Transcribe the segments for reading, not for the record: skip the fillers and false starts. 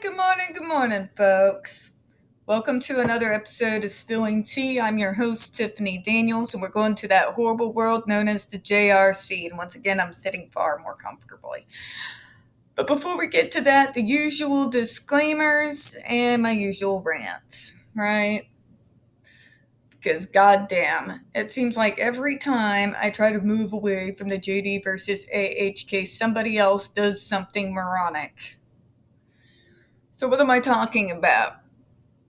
Good morning, folks. Welcome to another episode of Spilling Tea. I'm your host, Tiffany Daniels, and we're going to that horrible world known as the JRC. And once again, I'm sitting far more comfortably. But before we get to that, the usual disclaimers and my usual rants, right? Because goddamn, it seems like every time I try to move away from the JD versus AH case, somebody else does something moronic. So what am I talking about?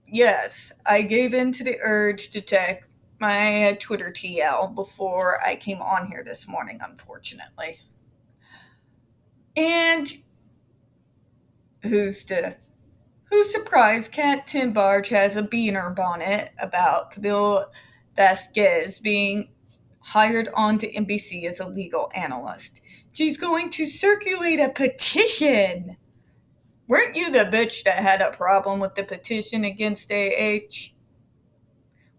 Yes, I gave in to the urge to check my Twitter TL before I came on here this morning, unfortunately. And who's surprised? Kat Timbarge has a bee in her bonnet about Camille Vasquez being hired onto NBC as a legal analyst. She's going to circulate a petition. Weren't you the bitch that had a problem with the petition against AH?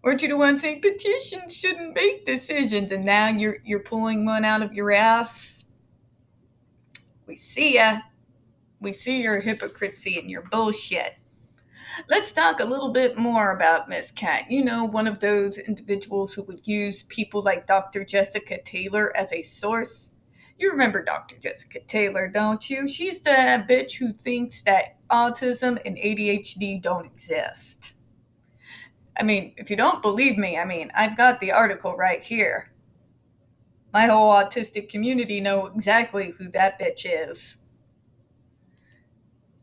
Weren't you the one saying petitions shouldn't make decisions, and now you're pulling one out of your ass? We see ya. We see your hypocrisy and your bullshit. Let's talk a little bit more about Miss Cat. You know, one of those individuals who would use people like Dr. Jessica Taylor as a source. You remember Dr. Jessica Taylor, don't you? She's the bitch who thinks that autism and ADHD don't exist. I mean, if you don't believe me, I've got the article right here. My whole autistic community know exactly who that bitch is.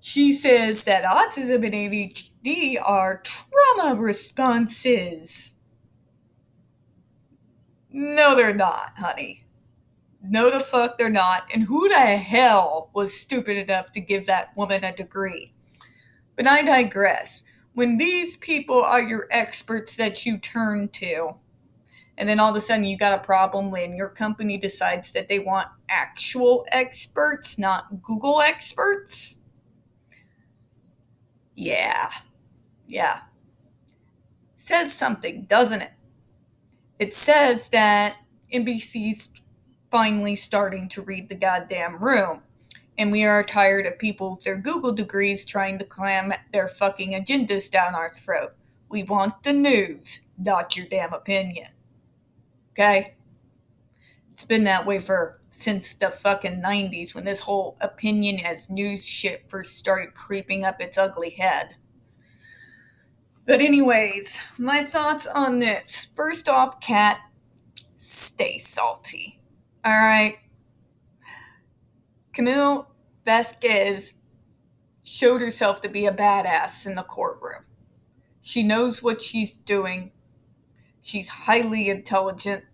She says that autism and ADHD are trauma responses. No, they're not, honey. No, the fuck they're not. And who the hell was stupid enough to give that woman a degree? But I digress. When these people are your experts that you turn to, and then all of a sudden you got a problem when your company decides that they want actual experts, not Google experts. Yeah. Says something, doesn't it? It says that NBC's finally starting to read the goddamn room. And we are tired of people with their Google degrees trying to cram their fucking agendas down our throat. We want the news, not your damn opinion. Okay? It's been that way since the fucking 90s when this whole opinion as news shit first started creeping up its ugly head. But anyways, my thoughts on this. First off, Kat, stay salty. Alright? Camille Vasquez showed herself to be a badass in the courtroom. She knows what she's doing. She's highly intelligent.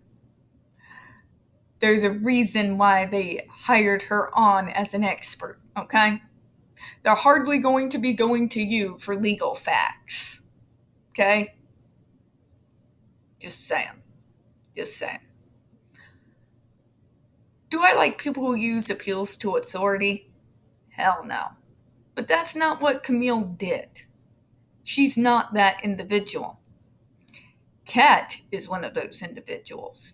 There's a reason why they hired her on as an expert, okay? They're hardly going to be going to you for legal facts, okay? Just saying. Do I like people who use appeals to authority? Hell no. But that's not what Camille did. She's not that individual. Kat is one of those individuals.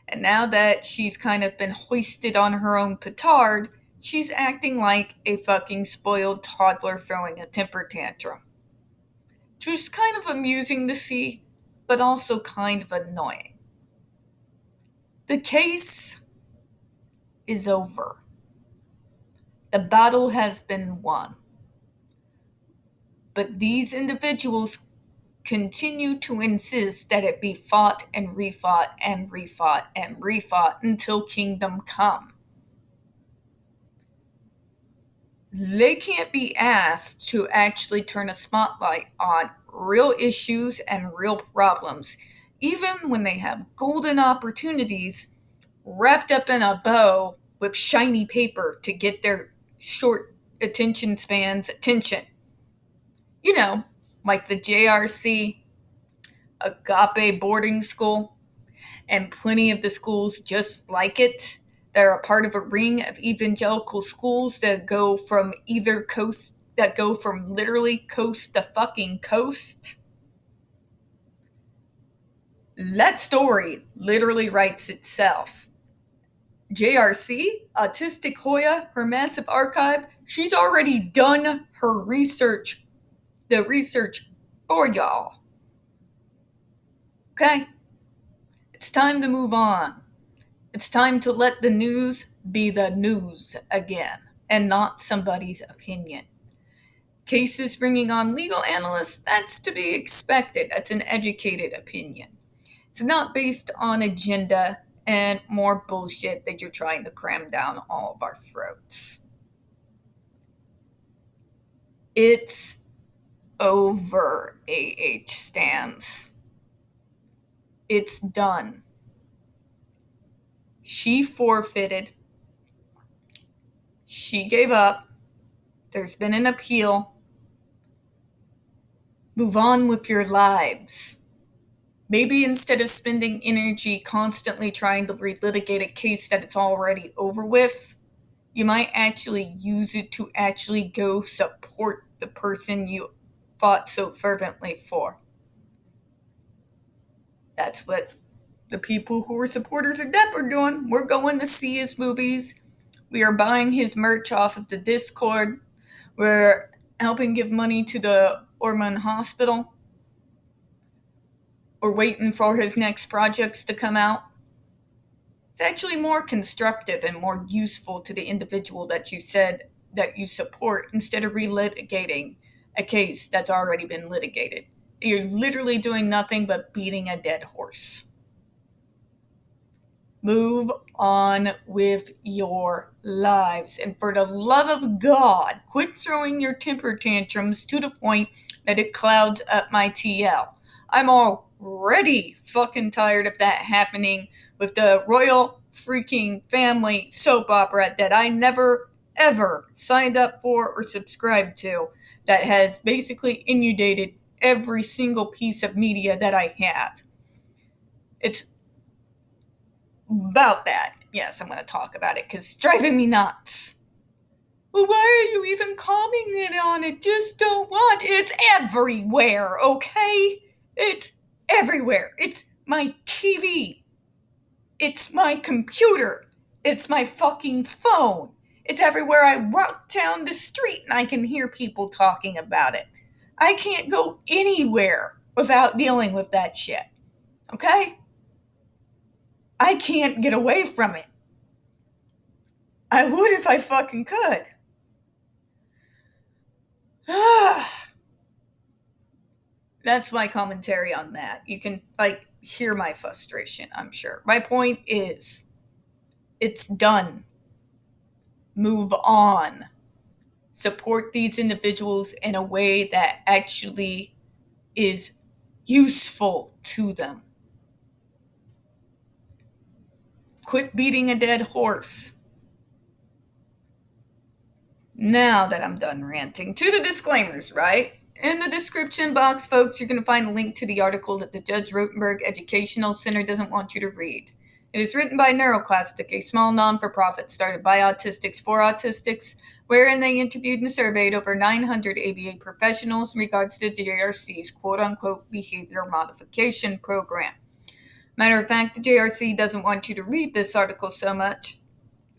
And now that she's kind of been hoisted on her own petard, she's acting like a fucking spoiled toddler throwing a temper tantrum. Just kind of amusing to see, but also kind of annoying. The case is over. The battle has been won. But these individuals continue to insist that it be fought and refought and refought and refought until kingdom come. They can't be asked to actually turn a spotlight on real issues and real problems, even when they have golden opportunities wrapped up in a bow with shiny paper to get their short attention spans attention. You know, like the JRC, Agape boarding school, and plenty of the schools just like it. They're a part of a ring of evangelical schools that go from literally coast to fucking coast. That story literally writes itself. JRC, Autistic Hoya, her massive archive, She's already done her research, the research for y'all. Okay? It's time to move on. It's time to let the news be the news again, and not somebody's opinion. Cases bringing on legal analysts, that's to be expected. That's an educated opinion. It's not based on agenda and more bullshit that you're trying to cram down all of our throats. It's over, AH stands. It's done. She forfeited. She gave up. There's been an appeal. Move on with your lives. Maybe instead of spending energy constantly trying to relitigate a case that it's already over with, you might actually use it to actually go support the person you fought so fervently for. That's what the people who are supporters of Depp are doing. We're going to see his movies. We are buying his merch off of the Discord. We're helping give money to the Ormond Hospital. We're waiting for his next projects to come out. It's actually more constructive and more useful to the individual that you said that you support instead of relitigating a case that's already been litigated. You're literally doing nothing but beating a dead horse. Move on with your lives. And for the love of God, quit throwing your temper tantrums to the point that it clouds up my TL. I'm already fucking tired of that happening with the royal freaking family soap opera that I never ever signed up for or subscribed to, that has basically inundated every single piece of media that I have. It's about that. Yes, I'm going to talk about it because it's driving me nuts. Well, why are you even commenting on it? Just don't want. It's everywhere, okay? It's everywhere. It's my TV. It's my computer. It's my fucking phone. It's everywhere I walk down the street and I can hear people talking about it. I can't go anywhere without dealing with that shit. Okay? I can't get away from it. I would if I fucking could. That's my commentary on that. You can, hear my frustration, I'm sure. My point is, it's done. Move on. Support these individuals in a way that actually is useful to them. Quit beating a dead horse. Now that I'm done ranting, to the disclaimers, right? In the description box, folks, you're going to find a link to the article that the Judge Rotenberg Educational Center doesn't want you to read. It is written by NeuroClastic, a small non-for-profit started by autistics for autistics, wherein they interviewed and surveyed over 900 ABA professionals in regards to the JRC's quote-unquote behavior modification program. Matter of fact, the JRC doesn't want you to read this article so much.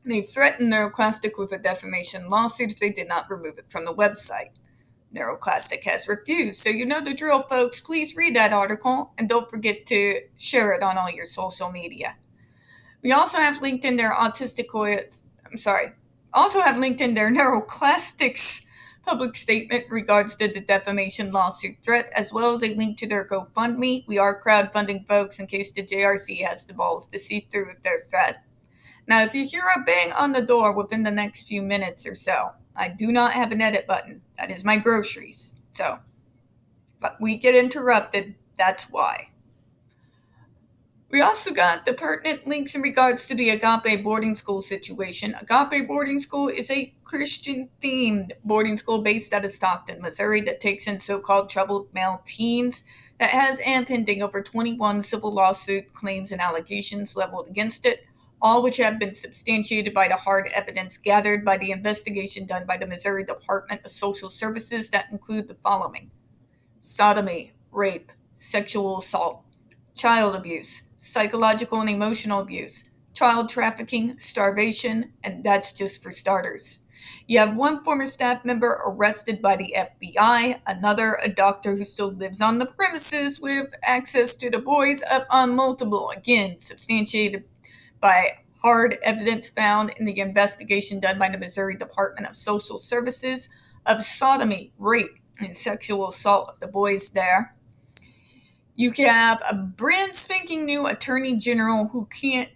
They've threatened NeuroClastic with a defamation lawsuit if they did not remove it from the website. NeuroClastic has refused, so you know the drill, folks. Please read that article, and don't forget to share it on all your social media. We also have linked in their NeuroClastic's public statement in regards to the defamation lawsuit threat, as well as a link to their GoFundMe. We are crowdfunding, folks, in case the JRC has the balls to see through with their threat. Now, if you hear a bang on the door within the next few minutes or so, I do not have an edit button. That is my groceries. So, but we get interrupted, that's why. We also got the pertinent links in regards to the Agape boarding school situation. Agape boarding school is a Christian-themed boarding school based out of Stockton, Missouri that takes in so-called troubled male teens that has pending over 21 civil lawsuit claims and allegations leveled against it, all which have been substantiated by the hard evidence gathered by the investigation done by the Missouri Department of Social Services that include the following: sodomy, rape, sexual assault, child abuse, psychological and emotional abuse, child trafficking, starvation, and that's just for starters. You have one former staff member arrested by the FBI, another a doctor who still lives on the premises with access to the boys up on multiple, again, substantiated by hard evidence found in the investigation done by the Missouri Department of Social Services of sodomy, rape, and sexual assault of the boys there. You have a brand spanking new attorney general who can't,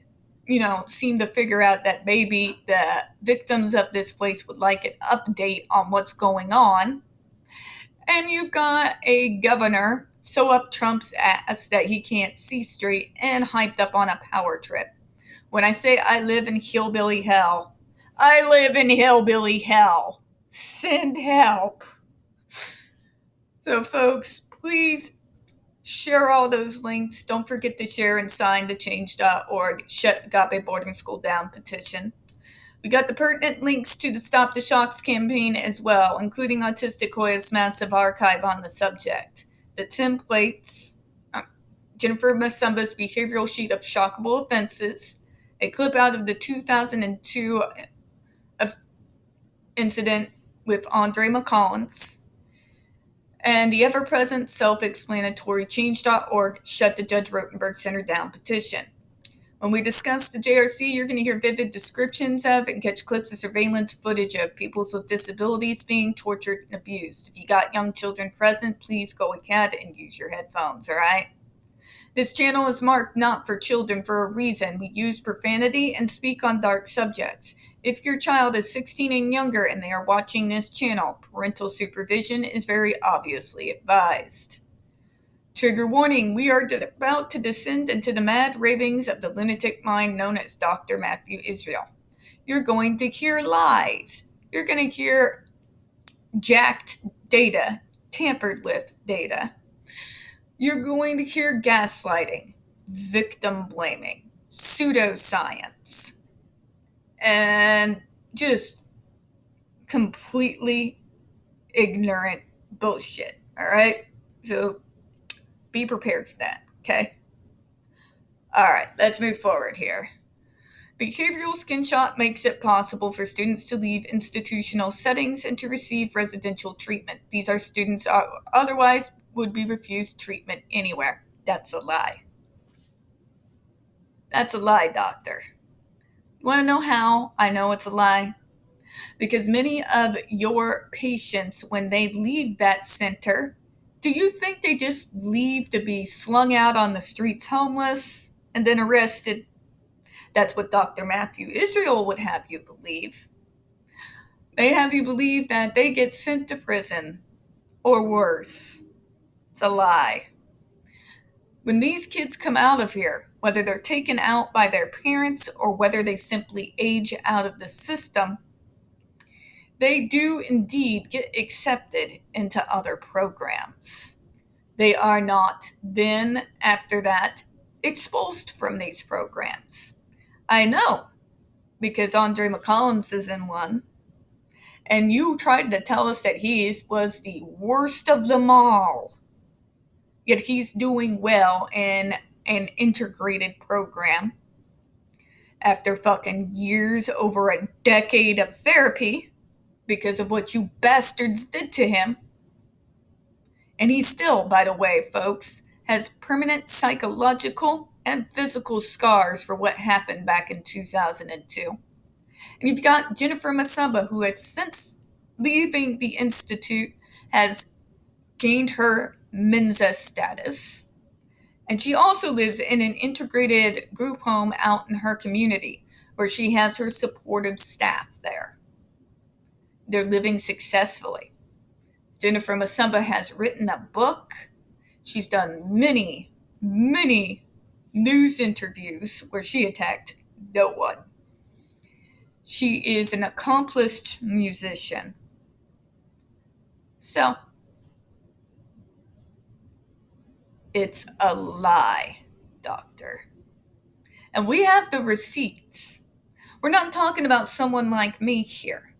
seem to figure out that maybe the victims of this place would like an update on what's going on. And you've got a governor so up Trump's ass that he can't see straight and hyped up on a power trip. When I say I live in hillbilly hell, I live in hillbilly hell. Send help. So, folks, please share all those links. Don't forget to share and sign the change.org Shut Agape Boarding School Down petition. We got the pertinent links to the Stop the Shocks campaign as well, including Autistic Hoya's massive archive on the subject, the templates, Jennifer Masumba's behavioral sheet of shockable offenses, a clip out of the 2002 incident with Andre McCollins, and the ever-present self-explanatory change.org Shut the Judge Rotenberg Center Down petition. When we discuss the JRC, you're going to hear vivid descriptions of and catch clips of surveillance footage of people with disabilities being tortured and abused. If you got young children present, please go ahead and use your headphones, all right? This channel is marked not for children for a reason. We use profanity and speak on dark subjects. If your child is 16 and younger and they are watching this channel, parental supervision is very obviously advised. Trigger warning, we are about to descend into the mad ravings of the lunatic mind known as Dr. Matthew Israel. You're going to hear lies. You're going to hear jacked data, tampered with data. You're going to hear gaslighting, victim blaming, pseudoscience, and just completely ignorant bullshit, all right? So be prepared for that, okay? All right, let's move forward here. Behavioral skin shot makes it possible for students to leave institutional settings and to receive residential treatment. These are students who otherwise would be refused treatment anywhere. That's a lie. That's a lie, doctor. You want to know how I know it's a lie? Because many of your patients, when they leave that center, do you think they just leave to be slung out on the streets homeless and then arrested? That's what Dr. Matthew Israel would have you believe. They have you believe that they get sent to prison or worse. It's a lie. When these kids come out of here, whether they're taken out by their parents or whether they simply age out of the system, they do indeed get accepted into other programs. They are not then, after that, expulsed from these programs. I know, because Andre McCollins is in one, and you tried to tell us that he was the worst of them all. Yet he's doing well in an integrated program after fucking years, over a decade of therapy because of what you bastards did to him. And he still, by the way, folks, has permanent psychological and physical scars for what happened back in 2002. And you've got Jennifer Masumba, who has since leaving the Institute has gained her Mensa status. And she also lives in an integrated group home out in her community where she has her supportive staff there. They're living successfully. Jennifer Masumba has written a book. She's done many, many news interviews where she attacked no one. She is an accomplished musician. So, it's a lie, doctor. And we have the receipts. We're not talking about someone like me here.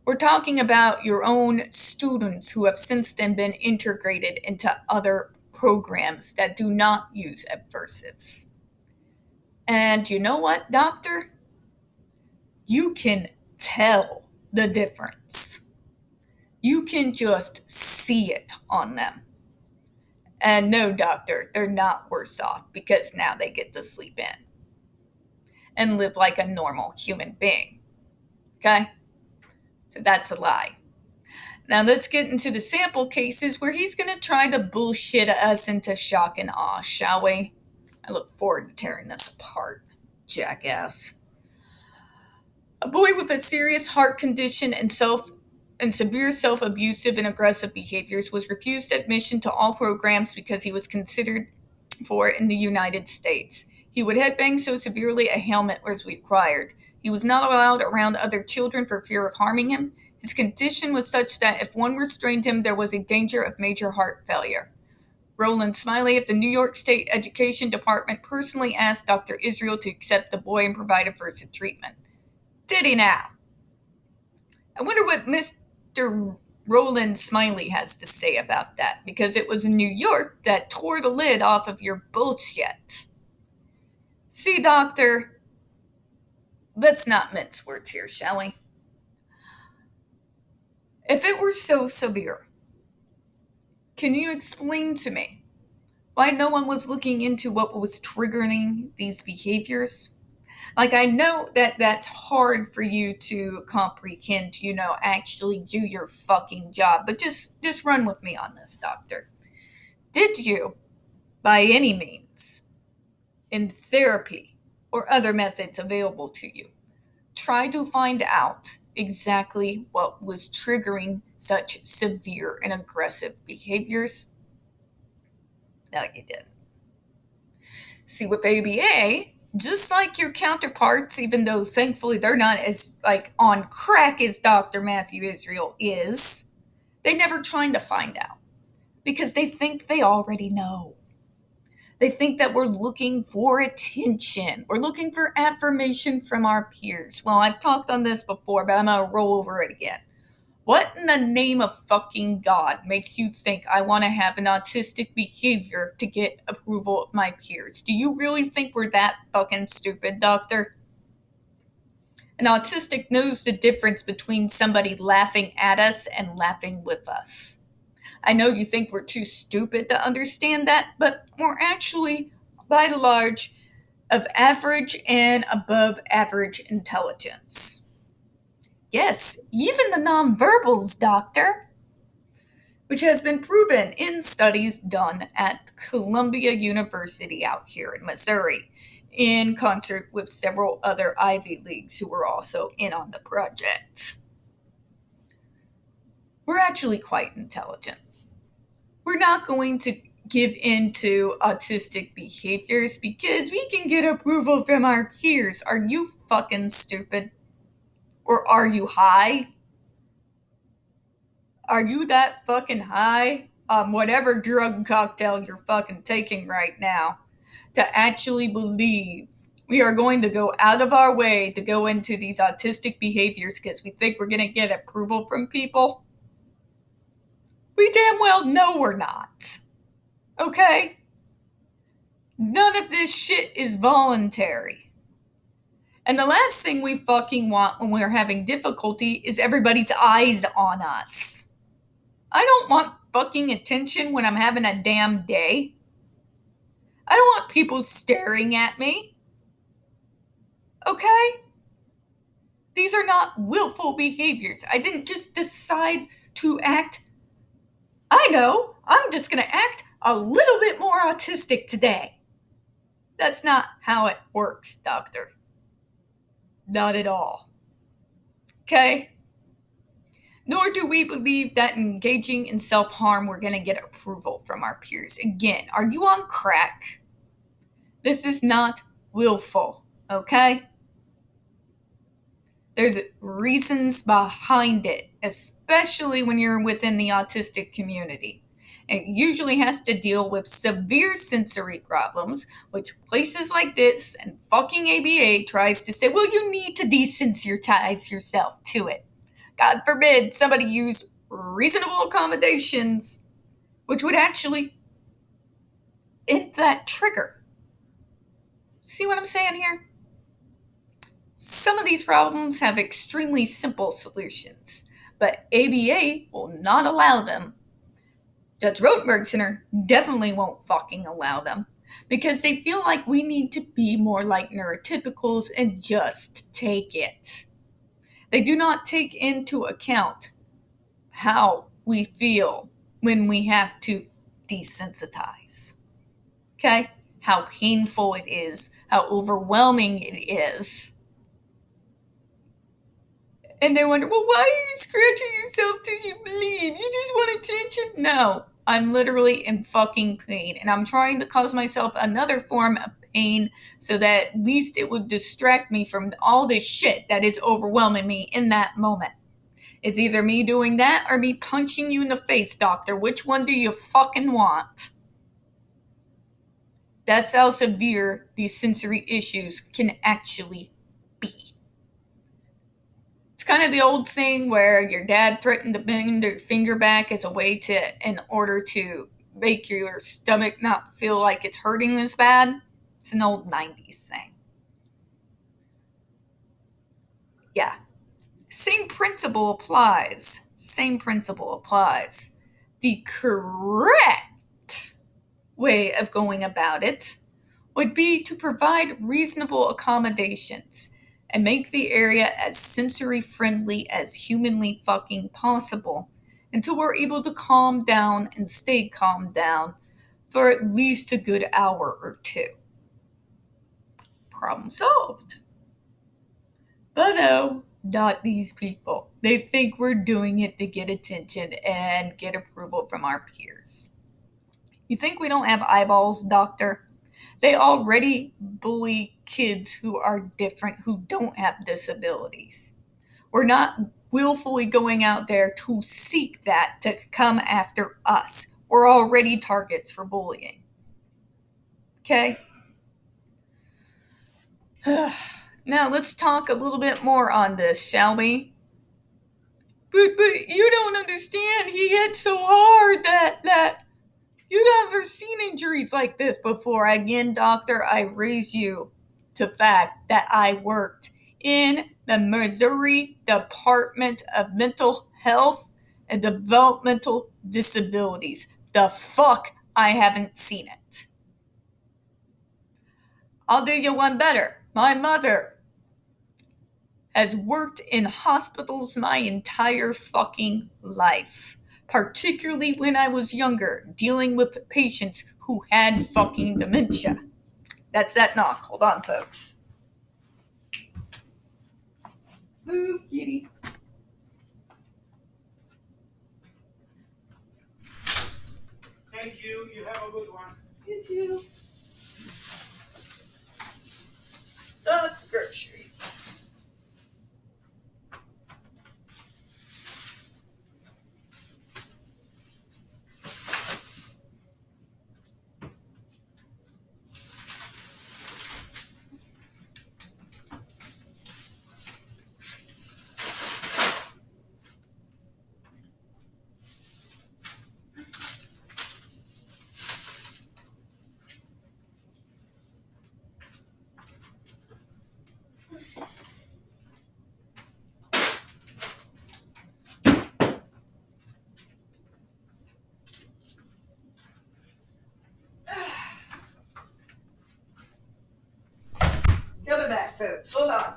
We're talking about your own students who have since then been integrated into other programs that do not use aversives. And you know what, doctor? You can tell the difference. You can just see it on them. And no, doctor, they're not worse off because now they get to sleep in and live like a normal human being. Okay? So that's a lie. Now let's get into the sample cases where he's going to try to bullshit us into shock and awe, shall we? I look forward to tearing this apart, jackass. A boy with a serious heart condition and severe self-abusive and aggressive behaviors was refused admission to all programs because he was considered for in the United States. He would headbang so severely a helmet was required. He was not allowed around other children for fear of harming him. His condition was such that if one restrained him, there was a danger of major heart failure. Roland Smiley of the New York State Education Department personally asked Dr. Israel to accept the boy and provide a first treatment. Did he now? I wonder what Mr. Roland Smiley has to say about that, because it was New York that tore the lid off of your bullshit. See, doctor, let's not mince words here, shall we? If it were so severe, can you explain to me why no one was looking into what was triggering these behaviors? Like, I know that that's hard for you to comprehend, actually do your fucking job, but just run with me on this, doctor. Did you, by any means, in therapy or other methods available to you, try to find out exactly what was triggering such severe and aggressive behaviors? No, you didn't. See, with ABA, just like your counterparts, even though thankfully they're not as on crack as Dr. Matthew Israel is, they never trying to find out because they think they already know. They think that we're looking for attention. We're looking for affirmation from our peers. Well, I've talked on this before, but I'm going to roll over it again. What in the name of fucking God makes you think I want to have an autistic behavior to get approval of my peers? Do you really think we're that fucking stupid, doctor? An autistic knows the difference between somebody laughing at us and laughing with us. I know you think we're too stupid to understand that, but we're actually, by and large, of average and above average intelligence. Yes, even the nonverbals, doctor, which has been proven in studies done at Columbia University out here in Missouri, in concert with several other Ivy Leagues who were also in on the project. We're actually quite intelligent. We're not going to give in to autistic behaviors because we can get approval from our peers. Are you fucking stupid? Or are you high? Are you that fucking high on whatever drug cocktail you're fucking taking right now to actually believe we are going to go out of our way to go into these autistic behaviors because we think we're going to get approval from people? We damn well know we're not. Okay? None of this shit is voluntary. And the last thing we fucking want when we're having difficulty is everybody's eyes on us. I don't want fucking attention when I'm having a damn day. I don't want people staring at me. Okay? These are not willful behaviors. I didn't just decide to act. I know, I'm just going to act a little bit more autistic today. That's not how it works, doctor. Not at all. Okay? Nor do we believe that engaging in self-harm we're going to get approval from our peers. Again, are you on crack? This is not willful, okay? There's reasons behind it, especially when you're within the autistic community. It usually has to deal with severe sensory problems, which places like this and fucking ABA tries to say, well, you need to desensitize yourself to it. God forbid somebody use reasonable accommodations, which would actually end that trigger. See what I'm saying here? Some of these problems have extremely simple solutions, but ABA will not allow them. Judge Rotenberg Center definitely won't fucking allow them because they feel like we need to be more like neurotypicals and just take it. They do not take into account how we feel when we have to desensitize. Okay? How painful it is, how overwhelming it is. And they wonder, well, why are you scratching yourself till you bleed? You just want attention? No, I'm literally in fucking pain. And I'm trying to cause myself another form of pain so that at least it would distract me from all this shit that is overwhelming me in that moment. It's either me doing that or me punching you in the face, doctor. Which one do you fucking want? That's how severe these sensory issues can actually be. It's kind of the old thing where your dad threatened to bend your finger back as a way in order to make your stomach not feel like it's hurting as bad. It's an old 90s thing. Yeah. Same principle applies. The correct way of going about it would be to provide reasonable accommodations and make the area as sensory friendly as humanly fucking possible until we're able to calm down and stay calmed down for at least a good hour or two. Problem solved. But oh, not these people. They think we're doing it to get attention and get approval from our peers. You think we don't have eyeballs, doctor? They already bully kids who are different, who don't have disabilities. We're not willfully going out there to seek that to come after us. We're already targets for bullying. Okay? Now let's talk a little bit more on this, shall we? But you don't understand. He hit so hard that you've never seen injuries like this before. Again, doctor, I raise you to fact that I worked in the Missouri Department of Mental Health and Developmental Disabilities. The fuck, I haven't seen it. I'll do you one better. My mother has worked in hospitals my entire fucking life. Particularly when I was younger, dealing with patients who had fucking dementia. That's that knock. Hold on, folks. Move, kitty. Thank you. You have a good one. You too. That's groceries. Go back, folks. Hold on.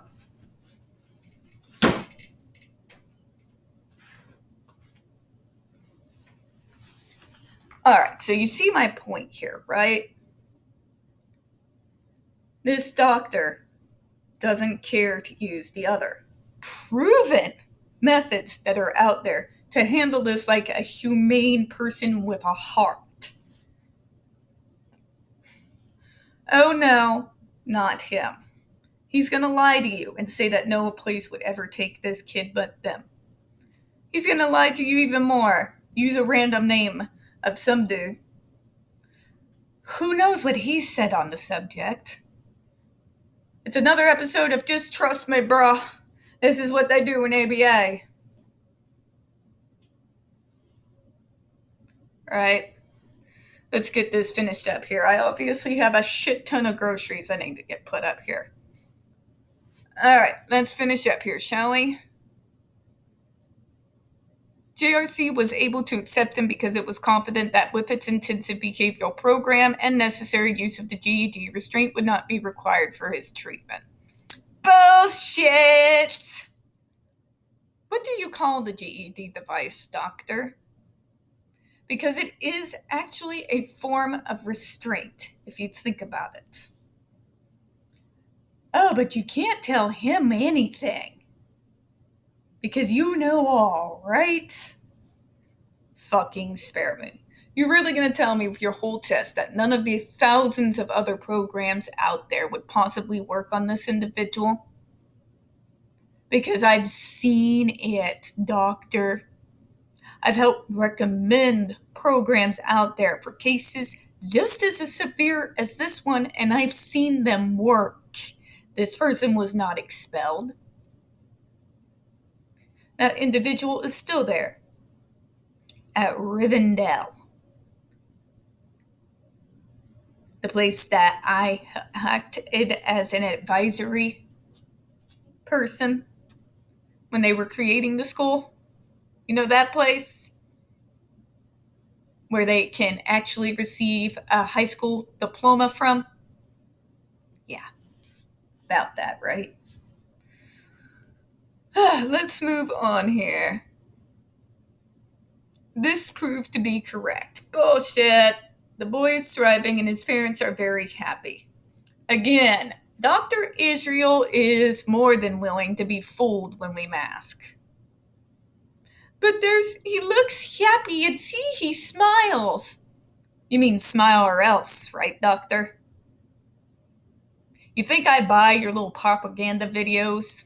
All right, so you see my point here, right? This doctor doesn't care to use the other proven methods that are out there to handle this like a humane person with a heart. Oh no, not him. He's gonna lie to you and say that no place would ever take this kid but them. He's gonna lie to you even more. Use a random name of some dude. Who knows what he said on the subject? It's another episode of Just Trust Me, bruh. This is what they do in ABA. Right? let's get this finished up here. I obviously have a shit ton of groceries I need to get put up here. All right, let's finish up here, shall we? JRC was able to accept him because it was confident that with its intensive behavioral program and necessary use of the GED, restraint would not be required for his treatment. Bullshit! What do you call the GED device, doctor? Because it is actually a form of restraint, if you think about it. Oh, but you can't tell him anything. Because you know all, right? Fucking spare me. You're really going to tell me with your whole chest that none of the thousands of other programs out there would possibly work on this individual? Because I've seen it, doctor. I've helped recommend programs out there for cases just as severe as this one, and I've seen them work. This person was not expelled. That individual is still there at Rivendell, the place that I acted as an advisory person when they were creating the school. You know that place where they can actually receive a high school diploma from? Yeah, about that, right? Let's move on here. This proved to be correct. Bullshit. The boy is thriving and his parents are very happy. Again, Dr. Israel is more than willing to be fooled when we mask. But he looks happy and see, he smiles. You mean smile or else, right, doctor? You think I buy your little propaganda videos?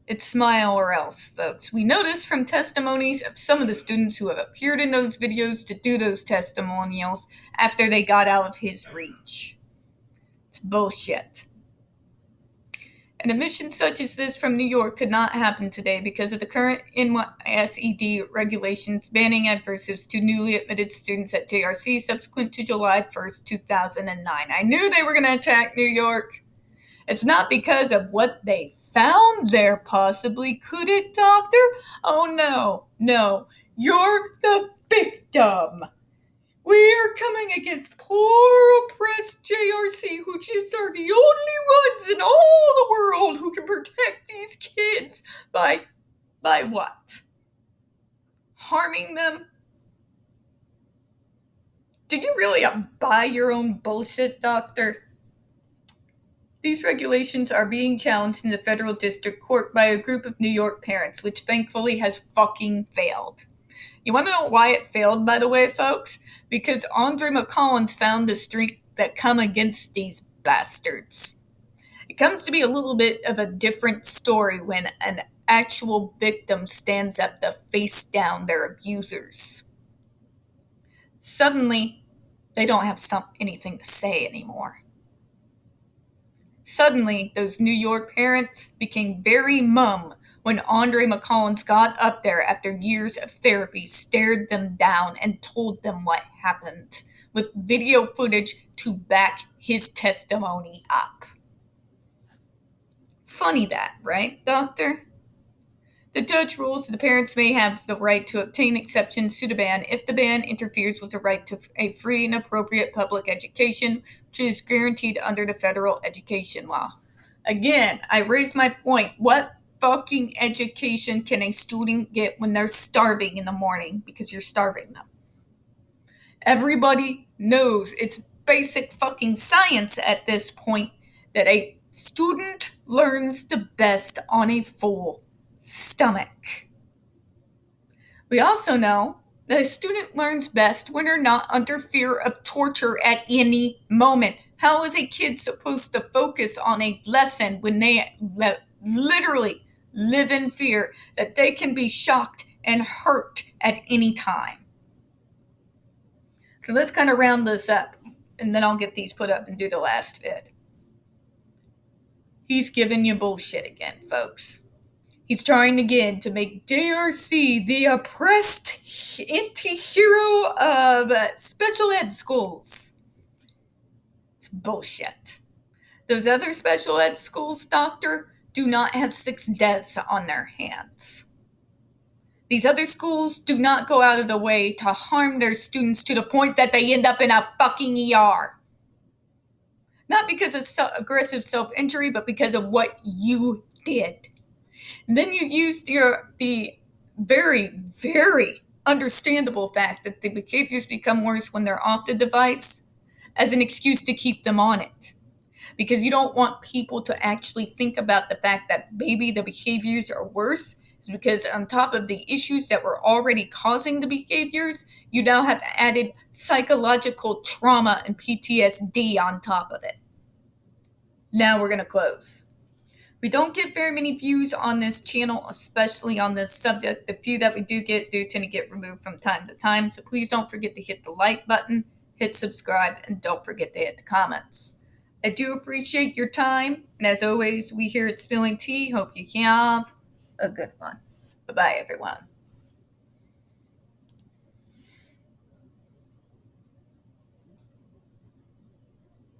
It's smile or else, folks. We noticed from testimonies of some of the students who have appeared in those videos to do those testimonials after they got out of his reach. It's bullshit. An admission such as this from New York could not happen today because of the current NYSED regulations banning adversives to newly admitted students at JRC subsequent to July 1st, 2009. I knew they were going to attack New York. It's not because of what they found there, possibly. Could it, doctor? Oh, no. You're the victim. We are coming against poor oppressed JRC, who just are the only ones in all the world who can protect these kids by what? Harming them? Do you really buy your own bullshit, doctor? These regulations are being challenged in the federal district court by a group of New York parents, which thankfully has fucking failed. You want to know why it failed, by the way, folks? Because Andre McCollins found the strength that come against these bastards. It comes to be a little bit of a different story when an actual victim stands up to face down their abusers. Suddenly, they don't have anything to say anymore. Suddenly, those New York parents became very mum when Andre McCollins got up there after years of therapy, stared them down, and told them what happened, with video footage to back his testimony up. Funny that, right, doctor? The judge rules the parents may have the right to obtain exceptions to the ban if the ban interferes with the right to a free and appropriate public education, which is guaranteed under the federal education law. Again, I raise my point. What fucking education can a student get when they're starving in the morning because you're starving them? Everybody knows it's basic fucking science at this point that a student learns the best on a full stomach. We also know that a student learns best when they're not under fear of torture at any moment. How is a kid supposed to focus on a lesson when they literally live in fear that they can be shocked and hurt at any time? So let's kind of round this up, and then I'll get these put up and do the last vid. He's giving you bullshit again, folks. He's trying again to make JRC the oppressed anti-hero of special ed schools. It's bullshit. Those other special ed schools, doctor, do not have 6 deaths on their hands. These other schools do not go out of the way to harm their students to the point that they end up in a fucking ER. Not because of aggressive self-injury, but because of what you did. And then you used the very, very understandable fact that the behaviors become worse when they're off the device as an excuse to keep them on it. Because you don't want people to actually think about the fact that maybe the behaviors are worse. It's because on top of the issues that were already causing the behaviors, you now have added psychological trauma and PTSD on top of it. Now we're going to close. We don't get very many views on this channel, especially on this subject. The few that we do tend to get removed from time to time. So please don't forget to hit the like button, hit subscribe, and don't forget to hit the comments. I do appreciate your time. And as always, we here at Spilling Tea hope you have a good one. Bye-bye, everyone.